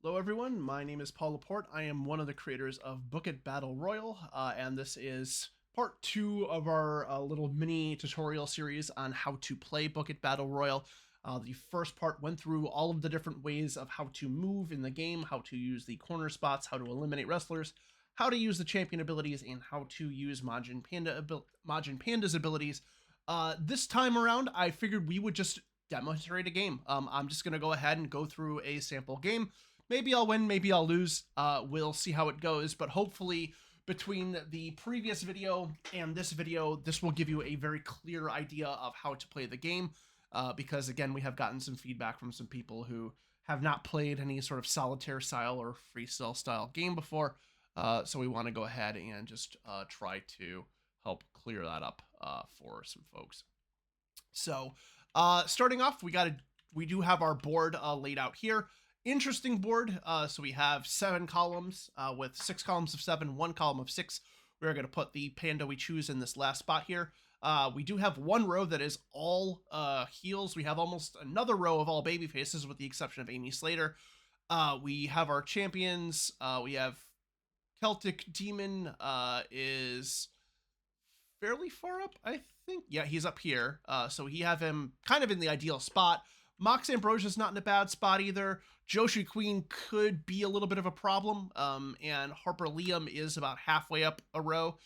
Hello, everyone. My name is Paul Laporte. I am one of the creators of Book It Battle Royal, and this is part two of our little mini tutorial series on how to play Book It Battle Royal. The first part went through all of the different ways of how to move in the game, how to use the corner spots, how to eliminate wrestlers, how to use the champion abilities, and how to use Majin Panda's abilities. This time around, I figured we would just demonstrate a game. I'm just going to go ahead and go through a sample game. Maybe I'll win, maybe I'll lose. We'll see how it goes, but hopefully between the previous video and this video, this will give you a very clear idea of how to play the game, because again, we have gotten some feedback from some people who have not played any sort of solitaire style or freestyle style game before, so we want to go ahead and just try to help clear that up for some folks. So starting off, we do have our board laid out here. Interesting board. So we have 7 columns with 6 columns of 7, 1 column of 6. We're going to put the panda we choose in this last spot here. We do have one row that is all heels. We have almost another row of all baby faces with the exception of Amy Slater. We have our champions. We have Celtic Demon is fairly far up, I think. Yeah, he's up here. So we have him kind of in the ideal spot. Mox Ambrosia's not in a bad spot either. Joshi Queen could be a little bit of a problem. And Harper Liam is about halfway up a row.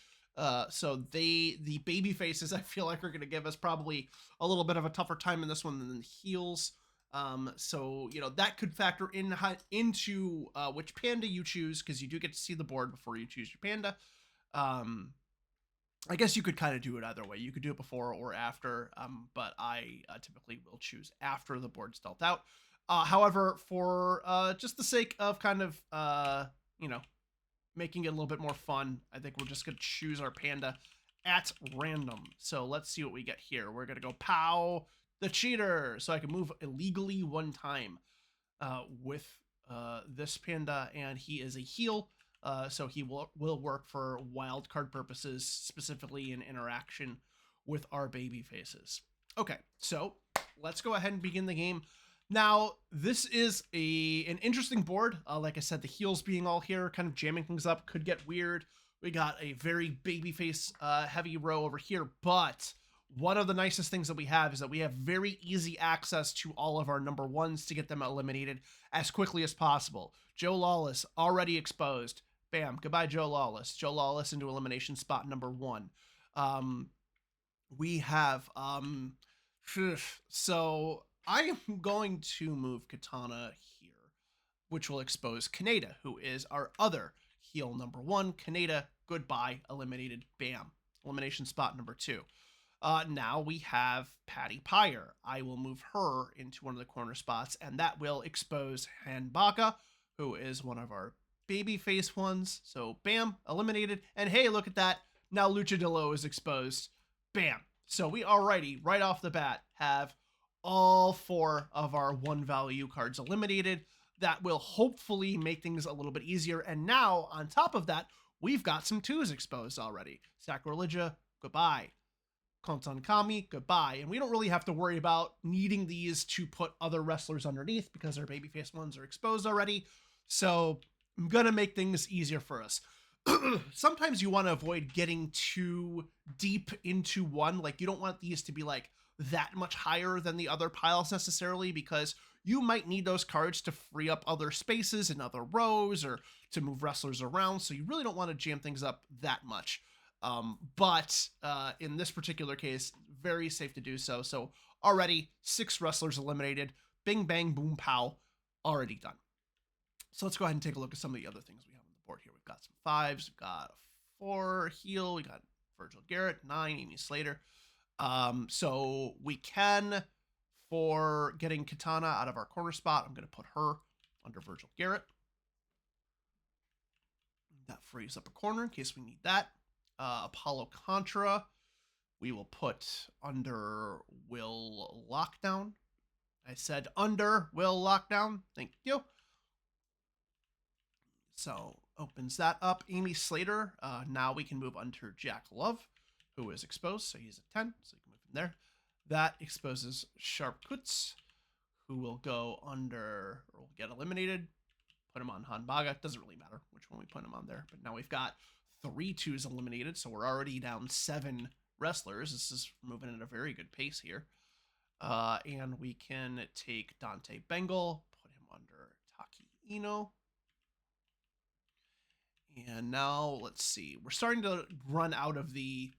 So the baby faces, I feel like, are going to give us probably a little bit of a tougher time in this one than the heels. So, you know, that could factor into which panda you choose, because you do get to see the board before you choose your panda. I guess you could kind of do it either way. You could do it before or after, but I typically will choose after the board's dealt out. However, for just the sake of kind of, you know, making it a little bit more fun, I think we're just going to choose our panda at random. So let's see what we get here. We're going to go Pow the Cheater. So I can move illegally one time with this panda, and he is a heel. So he will work for wildcard purposes, specifically in interaction with our baby faces. Okay, so let's go ahead and begin the game. Now, this is an interesting board. Like I said, the heels being all here, kind of jamming things up, could get weird. We got a very babyface heavy row over here, but one of the nicest things that we have is that we have very easy access to all of our number ones to get them eliminated as quickly as possible. Joe Lawless already exposed. Bam, goodbye Joe Lawless. Joe Lawless into elimination spot number 1. We have, so I am going to move Katana here, which will expose Kaneda, who is our other heel number 1. Kaneda, goodbye, eliminated, bam. Elimination spot number 2. Now we have Patty Pyre. I will move her into one of the corner spots, and that will expose Hanbaka, who is one of our babyface ones. So bam, eliminated. And hey, look at that. Now Luchadillo is exposed. Bam. So we already, right off the bat, have all 4 of our 1 value cards eliminated. That will hopefully make things a little bit easier. And now, on top of that, we've got some 2s exposed already. Sacrilegia, goodbye. Kontan Kami, goodbye. And we don't really have to worry about needing these to put other wrestlers underneath because our babyface ones are exposed already. So I'm going to make things easier for us. Sometimes you want to avoid getting too deep into one. Like, you don't want these to be like that much higher than the other piles necessarily, because you might need those cards to free up other spaces in other rows or to move wrestlers around. So you really don't want to jam things up that much. But in this particular case, very safe to do so. So already 6 wrestlers eliminated. Bing, bang, boom, pow. Already done. So let's go ahead and take a look at some of the other things we have on the board here. We've got some 5s, we've got a 4 heel, we got Virgil Garrett, 9, Amy Slater. So we can, for getting Katana out of our corner spot, I'm going to put her under Virgil Garrett. That frees up a corner in case we need that. Apollo Contra, we will put under Will Lockdown. I said under Will Lockdown. Thank you. So opens that up. Amy Slater. Now we can move under Jack Love, who is exposed. So he's a 10. So you can move him there. That exposes Sharp Kutz, who will go under, or will get eliminated. put him on Hanbaga. Doesn't really matter which one we put him on there. But now we've got 3 2s eliminated, so we're already down 7 wrestlers. This is moving at a very good pace here. And we can take Dante Bengal, put him under Taki Ino. And now let's see. We're starting to run out of the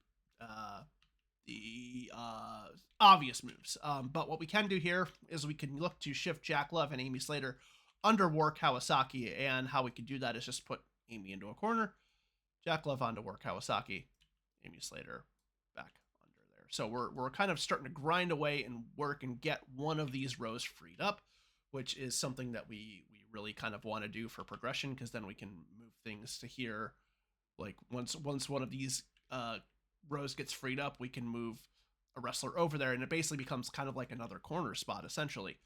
obvious moves. But what we can do here is we can look to shift Jack Love and Amy Slater under War Kawasaki, and how we can do that is just put Amy into a corner, Jack Love onto War Kawasaki, Amy Slater back under there. So we're kind of starting to grind away and work and get one of these rows freed up, which is something that we really kind of want to do for progression, because then we can move things to here. Like once one of these rows gets freed up, we can move a wrestler over there, and it basically becomes kind of like another corner spot essentially.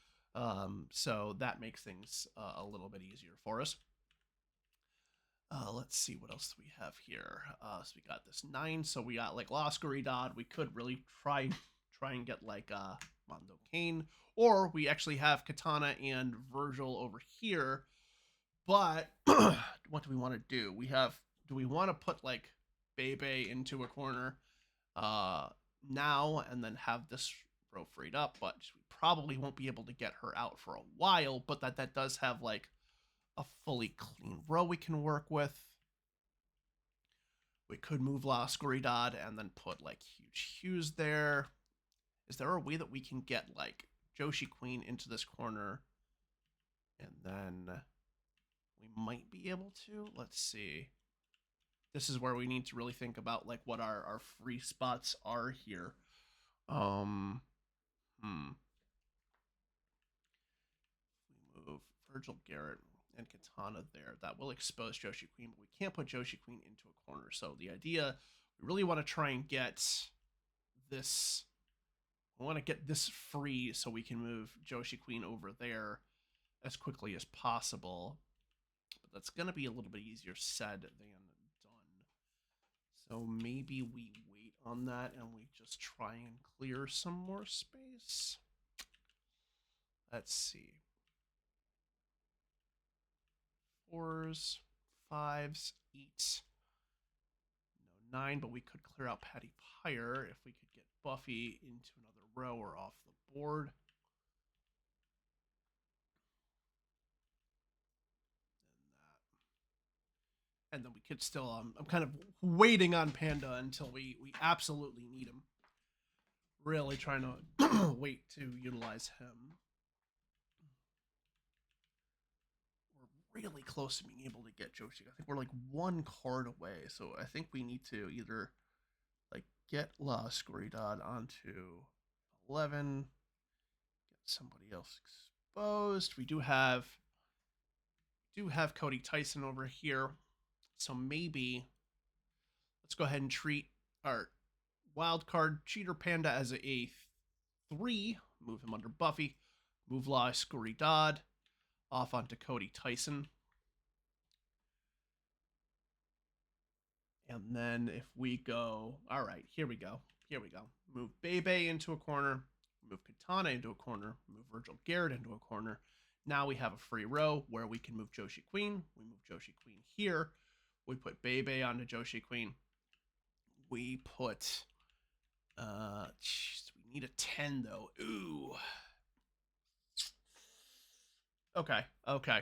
So that makes things a little bit easier for us. Let's see what else we have here. So we got this 9. So we got like La Oscuridad. We could really try and get like Mondo Kane, or we actually have Katana and Virgil over here. But what do we want to do? Do we want to put like Bebe into a corner now and then have this row freed up? But we probably won't be able to get her out for a while, but that does have like a fully clean row we can work with. We could move La Oscuridad and then put like Huge Hughes there. Is there a way that we can get like Joshi Queen into this corner? And then we might be able to. Let's see. This is where we need to really think about like what our free spots are here. We move Virgil Garrett and Katana there. That will expose Joshi Queen, but we can't put Joshi Queen into a corner. So the idea, we really want to try and get this. We want to get this free so we can move Joshi Queen over there as quickly as possible. But that's going to be a little bit easier said than done. So maybe we wait on that and we just try and clear some more space. Let's see. 4s, 5s, 8s, no 9, but we could clear out Patty Pyre if we could get Buffy into another row or off the board. And then we could still, I'm kind of waiting on Panda until we absolutely need him. Really trying to wait to utilize him. We're really close to being able to get Joshi. I think we're like 1 card away. So I think we need to either like get La Oscuridad onto 11, get somebody else exposed. We do have Cody Tyson over here. So maybe let's go ahead and treat our wild card Cheater Panda as a 3. Move him under Buffy. Move La Oscuridad off onto Cody Tyson. And then if we go, all right, here we go. Move Bebe into a corner. Move Katana into a corner. Move Virgil Garrett into a corner. Now we have a free row where we can move Joshi Queen. We move Joshi Queen here. We put Bebe onto Joshi Queen. We put, we need a 10 though. Ooh. Okay. I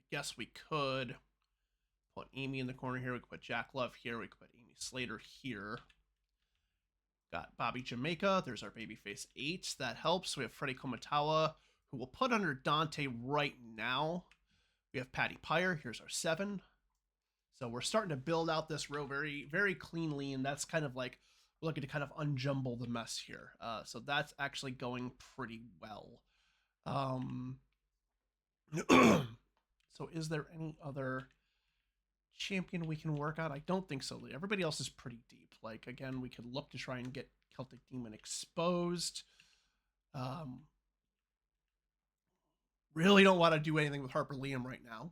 guess we could put Amy in the corner here. We could put Jack Love here. We could put Amy Slater here. Got Bobby Jamaica. There's our babyface 8. That helps. We have Freddie Komatawa, who we'll put under Dante right now. We have Patty Pyre. Here's our 7. So we're starting to build out this row very, very cleanly, and that's kind of like we're looking to kind of unjumble the mess here. So that's actually going pretty well. So is there any other champion we can work out? I don't think so. Everybody else is pretty deep. Like, again, we could look to try and get Celtic Demon exposed. Really don't want to do anything with Harper Liam right now.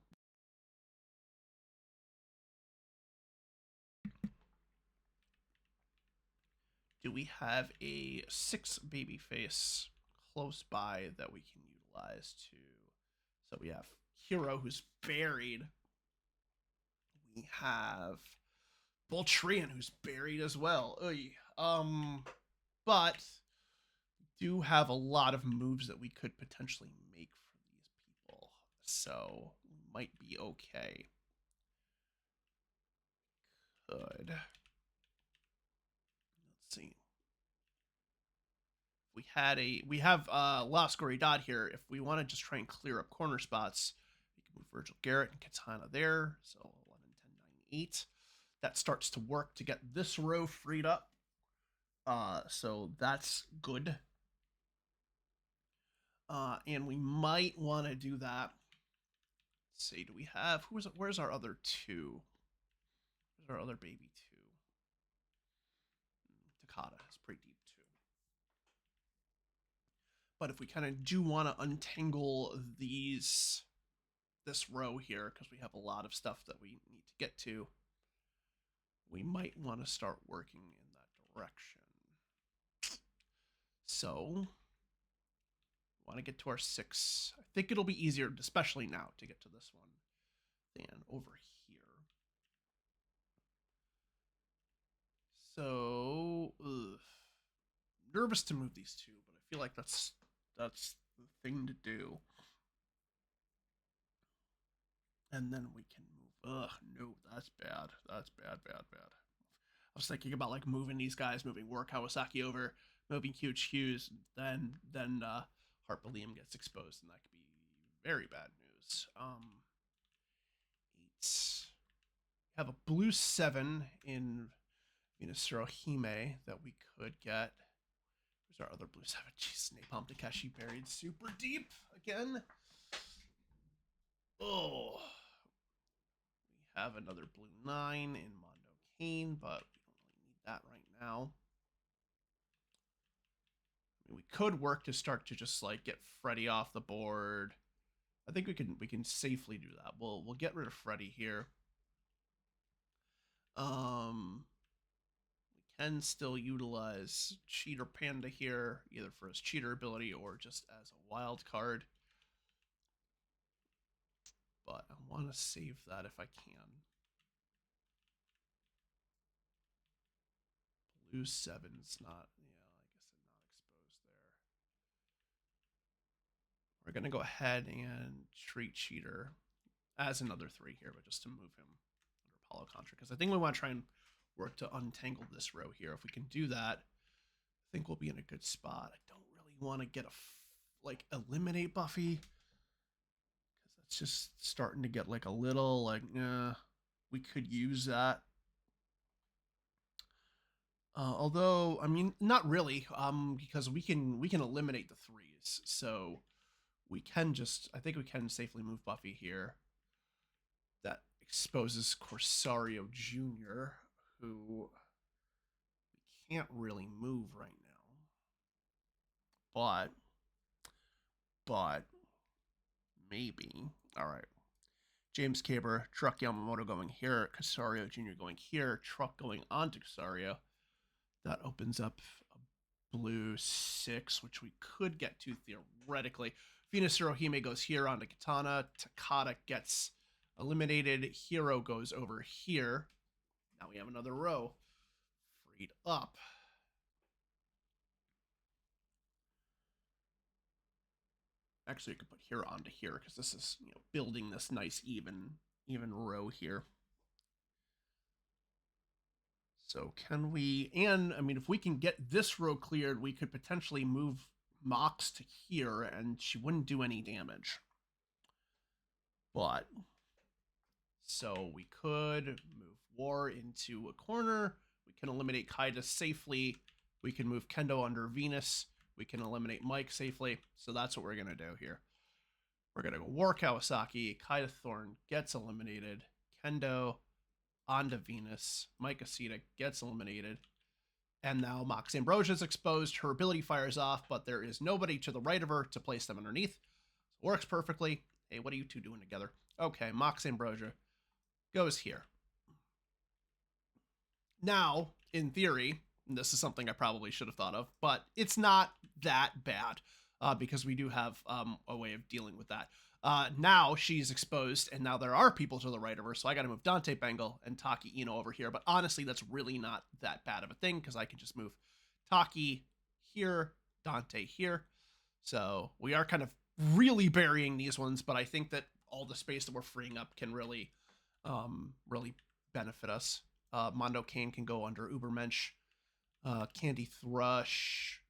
Do we have a 6 baby face close by that we can utilize to? So we have Hero, who's buried. We have Boltrian, who's buried as well. Oy. But do have a lot of moves that we could potentially make for these people, so might be okay. Good. Let's see. We have Lost Gory-Dod here. If we want to just try and clear up corner spots, we can move Virgil Garrett and Katana there. So 11, 10, 9, 8. That starts to work to get this row freed up. So that's good. And we might want to do that. Let's see, do we have where's our other 2? Where's our other baby 2? Takata is pretty deep too. But if we kind of do want to untangle this row here, because we have a lot of stuff that we need to get to, we might want to start working in that direction. So want to get to our 6. I think it'll be easier, especially now, to get to this one than over here. So, nervous to move these 2, but I feel like that's the thing to do. And then we can move. Ugh, no, that's bad. That's bad, bad, bad. I was thinking about like moving these guys, moving War Kawasaki over, moving Huge Hughes, then Harper Liam gets exposed, and that could be very bad news. 8. We have a blue 7 in Venusero Hime that we could get. Where's our other blue 7? Jeez, Napalm Takeshi buried super deep again. Oh. We have another blue 9 in Mondo Kane, but we don't really need that right now. I mean, we could work to start to just like get Freddy off the board. I think we can safely do that. We'll get rid of Freddy here. We can still utilize Cheater Panda here, either for his cheater ability or just as a wild card. But I want to save that if I can. Blue 7's not, yeah, like I said, not exposed there. We're going to go ahead and treat Cheater as another 3 here, but just to move him under Apollo Contra, because I think we want to try and work to untangle this row here. If we can do that, I think we'll be in a good spot. I don't really want to get like eliminate Buffy, because that's just starting to get like a little like, we could use that. Although, I mean, not really, because we can eliminate the 3s, so we can just, I think we can safely move Buffy here. That exposes Corsario Jr., who we can't really move right now. But maybe. All right. James Caber, Truck Yamamoto going here, Corsario Jr. going here, Truck going onto Corsario. That opens up a blue 6, which we could get to theoretically. Venusero Hime goes here onto Katana. Takata gets eliminated. Hero goes over here. Now we have another row freed up. Actually, I could put Hero onto here because this is, building this nice even row here. So can we, and I mean, if we can get this row cleared, we could potentially move Mox to here and she wouldn't do any damage. But, so we could move War into a corner. We can eliminate Kaida safely. We can move Kendo under Venus. We can eliminate Mike safely. So that's what we're going to do here. We're going to go War Kawasaki. Kaida Thorn gets eliminated. Kendo onto Venus. Mike Asita gets eliminated. And now Mox Ambrosia is exposed. Her ability fires off, but there is nobody to the right of her to place them underneath. It works perfectly. Hey, what are you two doing together? Okay, Mox Ambrosia goes here. Now, in theory, And this is something I probably should have thought of, but it's not that bad because we do have a way of dealing with that. Now she's exposed, and now there are people to the right of her, so I got to move Dante Bengal and Taki Ino over here. But honestly, that's really not that bad of a thing because I can just move Taki here, Dante here. So we are kind of really burying these ones, but I think that all the space that we're freeing up can really, really benefit us. Mondo Kane can go under Ubermensch. Candy Thrush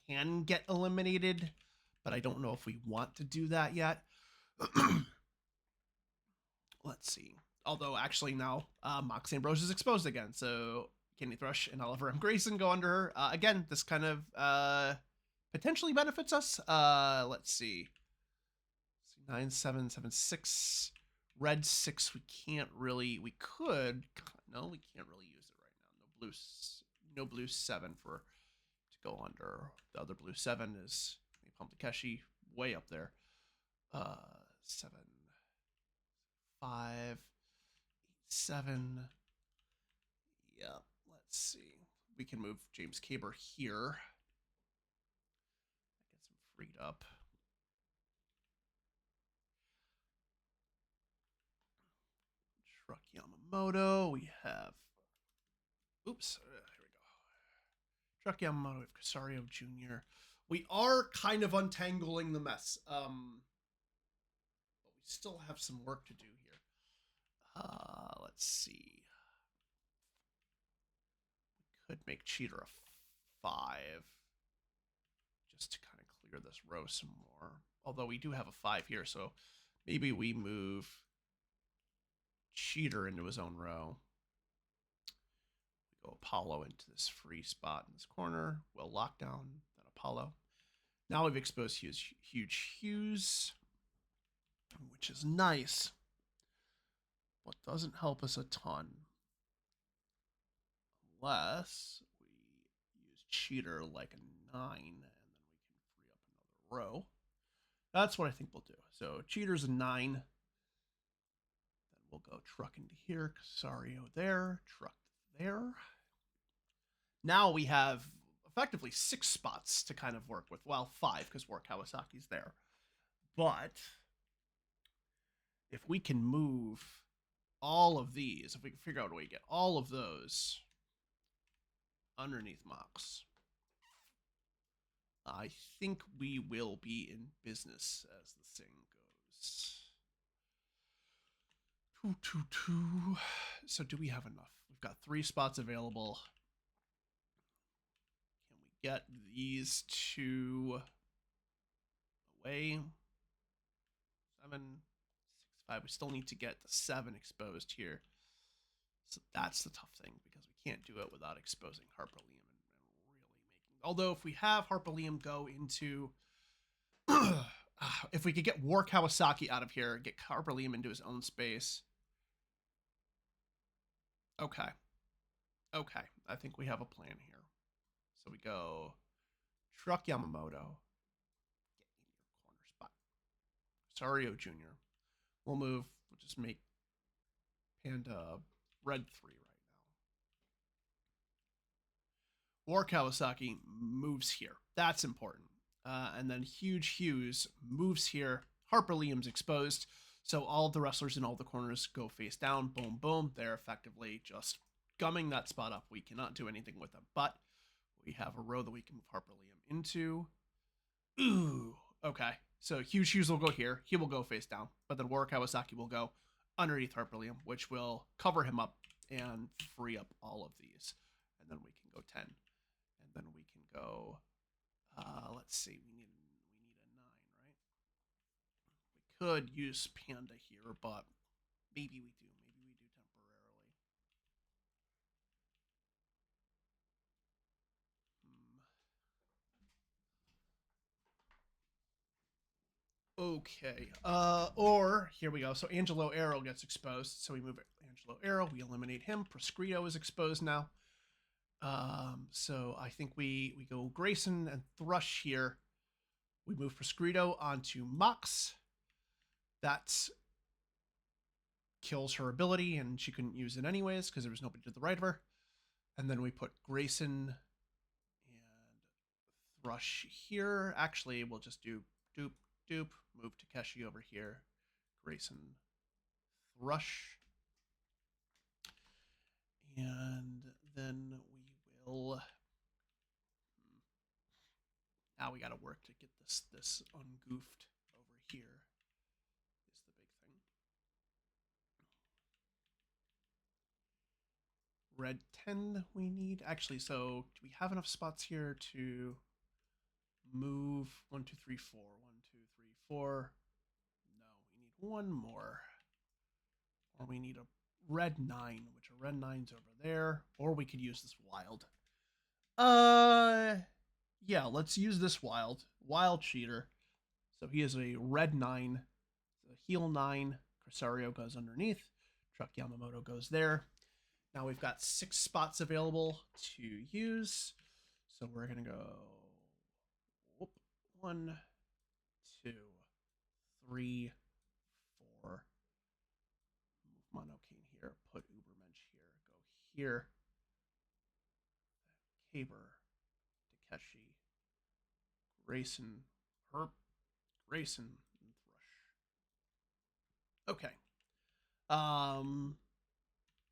can get eliminated, but I don't know if we want to do that yet. Let's see. Although, actually, now Mox Ambrose is exposed again, so Candy Thrush and Oliver M. Grayson go under her. Again, this kind of potentially benefits us. Let's see. 9, 7, 7, 6. Red 6, we can't really. We could. No, we can't really use it right now. No blue 7 for to go under. The other blue 7 is Napalm Takeshi, way up there. 7, 5, 8, 7. Yeah, let's see. We can move James Caber here. That gets him freed up. Truck Yamamoto. We have. Oops. Here we go. Truck Yamamoto. We have Casario Jr. We are kind of untangling the mess. But we still have some work to do here. Let's see. We could make Cheater a 5. Just to kind of clear this row some more. Although we do have a 5 here, so maybe we move Cheater into his own row. We go Apollo into this free spot in this corner. We'll lock down that Apollo. Now we've exposed Huge Hughes, which is nice, but doesn't help us a ton. Unless we use Cheater like a 9, and then we can free up another row. That's what I think we'll do. So Cheater's a 9. We'll go Truck into here, Casario there, Truck there. Now we have effectively 6 spots to kind of work with. Well, 5 because War Kawasaki's there. But if we can move all of these, if we can figure out a way to get all of those underneath Mox, I think we will be in business, as the saying goes. 2. So do we have enough? We've got 3 spots available. Can we get these 2 away? 7, 6, 5. We still need to get the 7 exposed here. So that's the tough thing, because we can't do it without exposing Harper Liam and really making. Although if we have Harper Liam go into if we could get War Kawasaki out of here, get Harper Liam into his own space. Okay. Okay. I think we have a plan here. So we go Truck Yamamoto. Get in your corner spot. Sario Jr. We'll move. We'll just make Panda red 3 right now. War Kawasaki moves here. That's important. And then Huge Hughes moves here. Harper Liam's exposed. So all of the wrestlers in all the corners go face down. Boom, boom. They're effectively just gumming that spot up. We cannot do anything with them. But we have a row that we can move Harper Liam into. Ooh. Okay. So Huge Hughes will go here. He will go face down. But then War Kawasaki will go underneath Harper Liam, which will cover him up and free up all of these. And then we can go 10. And then we can go... let's see. We need a 9, right? We could use Panda here, but maybe we do. Maybe we do temporarily. Okay. Or here we go. So Angelo Arrow gets exposed. So we move Angelo Arrow. We eliminate him. Proscrito is exposed now. So I think we go Grayson and Thrush here. We move Proscrito onto Mox. That kills her ability, and she couldn't use it anyways because there was nobody to the right of her. And then we put Grayson and Thrush here. Actually, we'll just do dupe, dupe, move Takeshi over here. Grayson, Thrush. And then we will... Now we got to work to get this ungoofed over here is the big thing. Red 10 we need. Actually, so do we have enough spots here to move 1, 2, 3, 4? 1, 2, 3, 4. No, we need one more. Or we need a red 9, which a red 9's over there. Or we could use this wild. Yeah, let's use this wild. Wild cheater. So he is a red 9. The heal 9. Corsario goes underneath. Truck Yamamoto goes there. Now we've got 6 spots available to use. So we're going to go 1, 2, 3, 4. Move Monokane here. Put Ubermensch here. Go here. Caber. Takeshi. Grayson. Herp. Grayson. And Thrush. Okay. All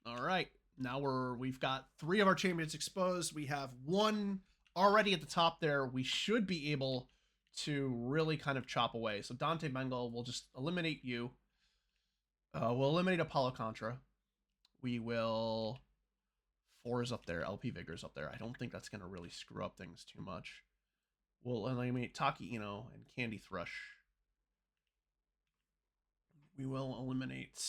right. Now we've got 3 of our champions exposed. We have 1 already at the top there. We should be able to really kind of chop away. So Dante Bengal will just eliminate you. We'll eliminate Apollo Contra. We will... 4 is up there. LP Vigor's up there. I don't think that's going to really screw up things too much. We'll eliminate Taki Ino and Candy Thrush. We will eliminate...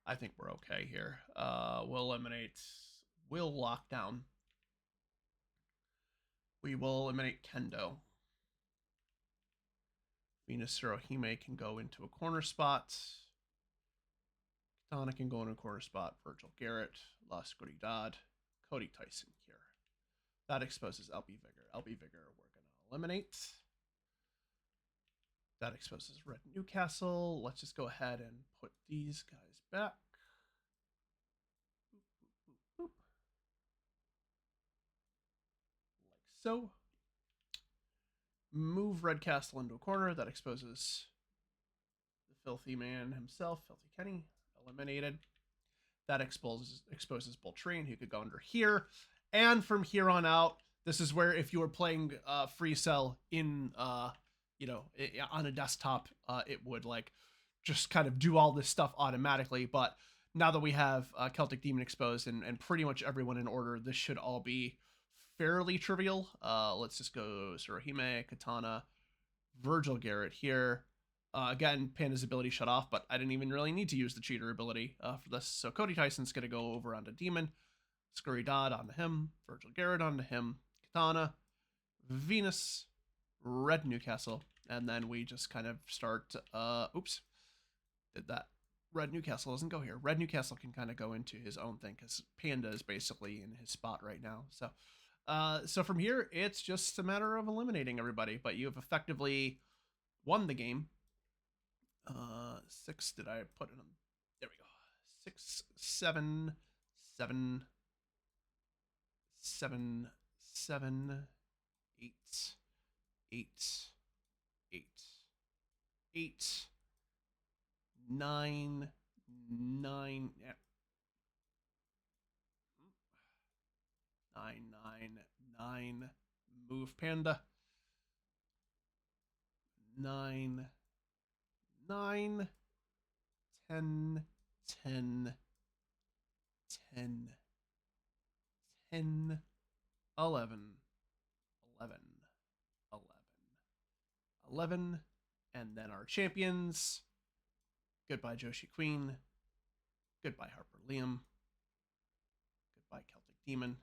I think we're okay here. We'll eliminate Will Lockdown. We will eliminate Kendo. Venus Tsuruhime can go into a corner spot. Katana can go into a corner spot. Virgil Garrett, La Oscuridad, Cody Tyson here. That exposes LB Vigor. LB Vigor we're going to eliminate. That exposes Red Newcastle. Let's just go ahead and put these guys back. Boop, boop, boop. Like so. Move Red Castle into a corner. That exposes the Filthy Man himself, Filthy Kenny, eliminated. That exposes Boltrain, who could go under here. And from here on out, this is where if you were playing Free Cell in, you know, on a desktop, it would like just kind of do all this stuff automatically. But now that we have Celtic Demon exposed and pretty much everyone in order, this should all be fairly trivial. Let's just go Tsuruhime, Katana, Virgil Garrett here. Again, Panda's ability shut off, but I didn't even really need to use the cheater ability for this. So Cody Tyson's going to go over onto Demon, Oscuridad onto him, Virgil Garrett onto him, Katana, Venus, Red Newcastle, and then we just kind of start, oops, did that. Red Newcastle doesn't go here. Red Newcastle can kind of go into his own thing because Panda is basically in his spot right now. So from here, it's just a matter of eliminating everybody, but you have effectively won the game. 6, did I put it on? There we go. 6, 7, 7, 7, 7, 8, 8, 8, 8, 9, 9, yeah. 9, 9, 9, move Panda. 9, 9, 10, 10, 10, 10, 11, 11, 11, 11, and then our champions. Goodbye, Joshi Queen. Goodbye, Harper Liam. Goodbye, Celtic Demon.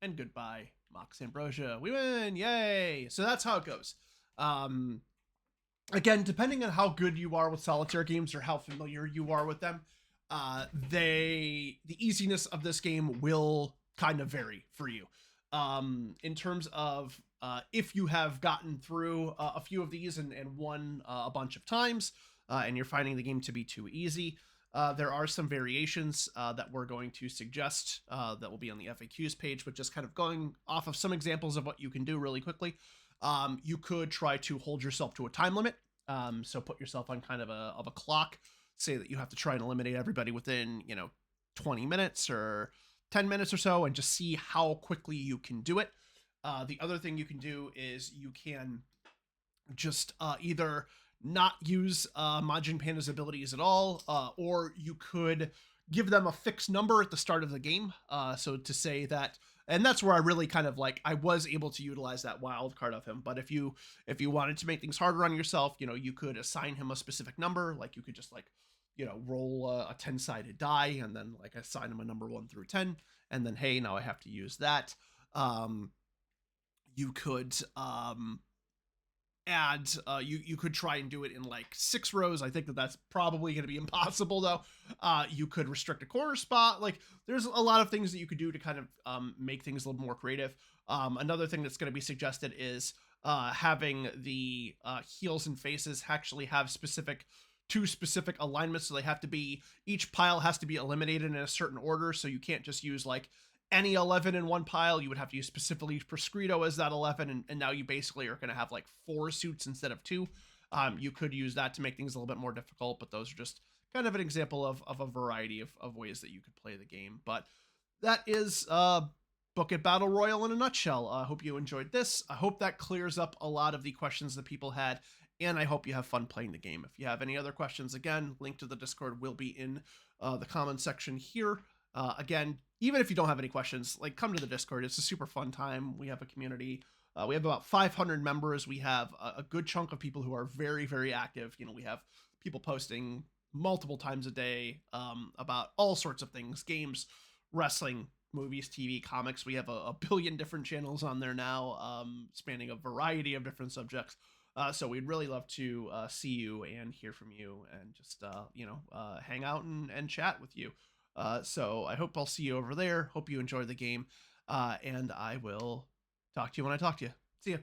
And goodbye, Mox Ambrosia. We win! Yay! So that's how it goes. Again, depending on how good you are with solitaire games or how familiar you are with them, the easiness of this game will kind of vary for you. In terms of if you have gotten through a few of these and won a bunch of times, and you're finding the game to be too easy, there are some variations that we're going to suggest that will be on the FAQs page, but just kind of going off of some examples of what you can do really quickly. You could try to hold yourself to a time limit. So put yourself on kind of a clock. Say that you have to try and eliminate everybody within 20 minutes or 10 minutes or so, and just see how quickly you can do it. The other thing you can do is you can just either not use Majin Panda's abilities at all, or you could give them a fixed number at the start of the game. So to say that, and that's where I really kind of like, I was able to utilize that wild card of him. But if you wanted to make things harder on yourself, you could assign him a specific number. Like you could just like, roll a 10-sided die and then like assign him a number 1 through 10, and then hey, now I have to use that. You could add you could try and do it in like 6 rows. I think that that's probably going to be impossible though. You could restrict a corner spot. Like there's a lot of things that you could do to kind of make things a little more creative. Another thing that's going to be suggested is having the heels and faces actually have two specific alignments. So they have to be, each pile has to be eliminated in a certain order. So you can't just use like any 11 in one pile. You would have to use specifically Proscrito as that 11, and now you basically are going to have like 4 suits instead of 2. You could use that to make things a little bit more difficult, but those are just kind of an example of a variety of ways that you could play the game. But that is Book It Battle Royale in a nutshell. I hope you enjoyed this. I hope that clears up a lot of the questions that people had, and I hope you have fun playing the game. If you have any other questions, again, link to the Discord will be in the comments section here. Again, even if you don't have any questions, like come to the Discord. It's a super fun time. We have a community. We have about 500 members. We have a good chunk of people who are very, very active. We have people posting multiple times a day about all sorts of things: games, wrestling, movies, TV, comics. We have a billion different channels on there now, spanning a variety of different subjects. So we'd really love to see you and hear from you, and just hang out and chat with you. So I hope I'll see you over there. Hope you enjoy the game, and I will talk to you when I talk to you. See ya.